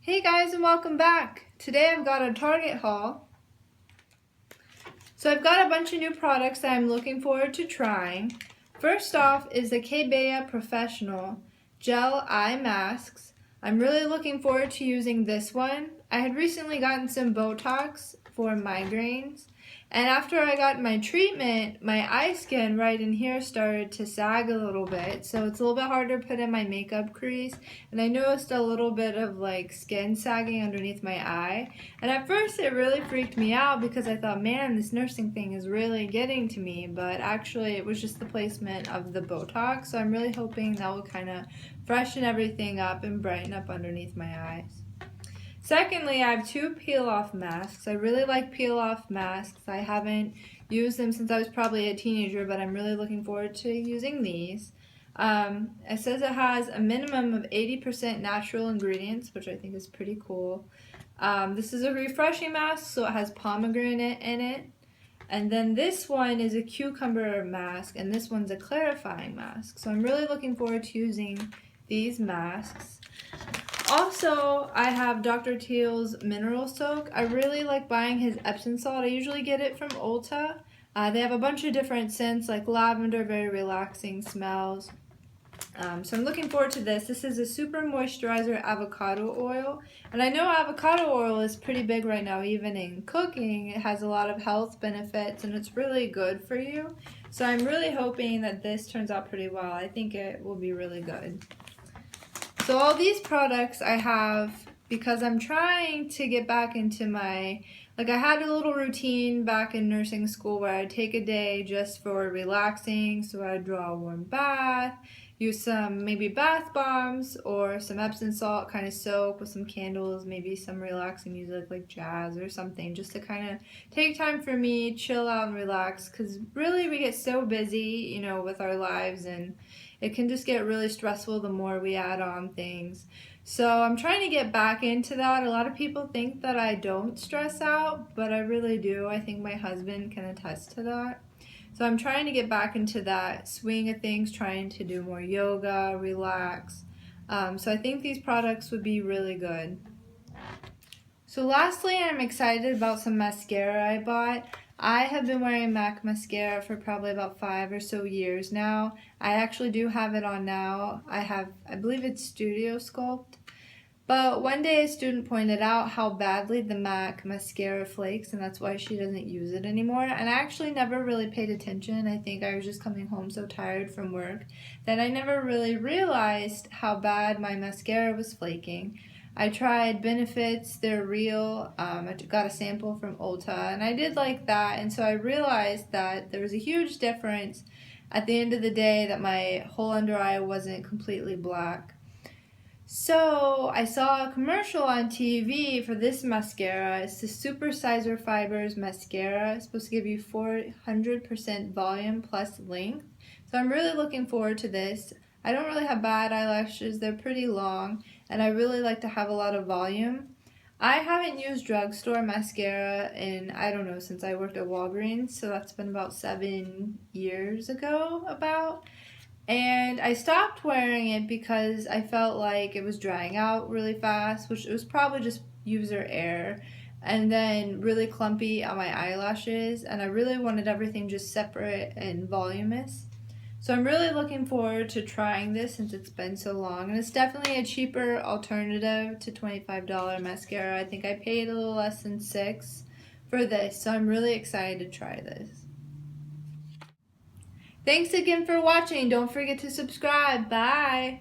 Hey guys, and welcome back. Today I've got a Target haul. So I've got a bunch of new products that I'm looking forward to trying. First off is the K-Baya Professional Gel Eye Masks. I'm really looking forward to using this one. I had recently gotten some Botox for migraines, and after I got my treatment, my eye skin right in here started to sag a little bit, so it's a little bit harder to put in my makeup crease, and I noticed a little bit of like skin sagging underneath my eye. And at first it really freaked me out because I thought, man, this nursing thing is really getting to me, but actually it was just the placement of the Botox, so I'm really hoping that will kind of freshen everything up and brighten up underneath my eyes. Secondly, I have two peel-off masks. I really like peel-off masks. I haven't used them since I was probably a teenager, but I'm really looking forward to using these. It says it has a minimum of 80% natural ingredients, which I think is pretty cool. This is a refreshing mask, so it has pomegranate in it. And then this one is a cucumber mask, and this one's a clarifying mask. So I'm really looking forward to using these masks. Also, I have Dr. Teal's Mineral Soak. I really like buying his Epsom salt. I usually get it from Ulta. They have a bunch of different scents like lavender, very relaxing smells. So I'm looking forward to this. This is a super moisturizer avocado oil. And I know avocado oil is pretty big right now, even in cooking. It has a lot of health benefits and it's really good for you. So I'm really hoping that this turns out pretty well. I think it will be really good. So all these products I have because I'm trying to get back into my, I had a little routine back in nursing school where I'd take a day just for relaxing. So I'd draw a warm bath, use some maybe bath bombs or some Epsom salt, kind of soak with some candles, maybe some relaxing music like jazz or something, just to kind of take time for me, chill out and relax, because really we get so busy, with our lives, and it can just get really stressful the more we add on things. So I'm trying to get back into that. A lot of people think that I don't stress out, but I really do. I think my husband can attest to that. So I'm trying to get back into that swing of things, trying to do more yoga, relax. So I think these products would be really good. So lastly, I'm excited about some mascara I bought. I have been wearing MAC mascara for probably about 5 or so years now. I actually do have it on now. I believe it's Studio Sculpt. But one day a student pointed out how badly the MAC mascara flakes, and that's why she doesn't use it anymore. And I actually never really paid attention. I think I was just coming home so tired from work that I never really realized how bad my mascara was flaking. I tried Benefits, they're real. I got a sample from Ulta, and I did like that. And so I realized that there was a huge difference at the end of the day, that my whole under eye wasn't completely black. So I saw a commercial on TV for this mascara. It's the Super Sizer Fibers mascara. It's supposed to give you 400% volume plus length. So I'm really looking forward to this. I don't really have bad eyelashes. They're pretty long, and I really like to have a lot of volume. I haven't used drugstore mascara in, I don't know, since I worked at Walgreens, so that's been about 7 years ago about. And I stopped wearing it because I felt like it was drying out really fast, which it was probably just user error, and then really clumpy on my eyelashes, and I really wanted everything just separate and voluminous. So I'm really looking forward to trying this since it's been so long, and it's definitely a cheaper alternative to $25 mascara. I think I paid a little less than $6 for this, so I'm really excited to try this. Thanks again for watching. Don't forget to subscribe. Bye.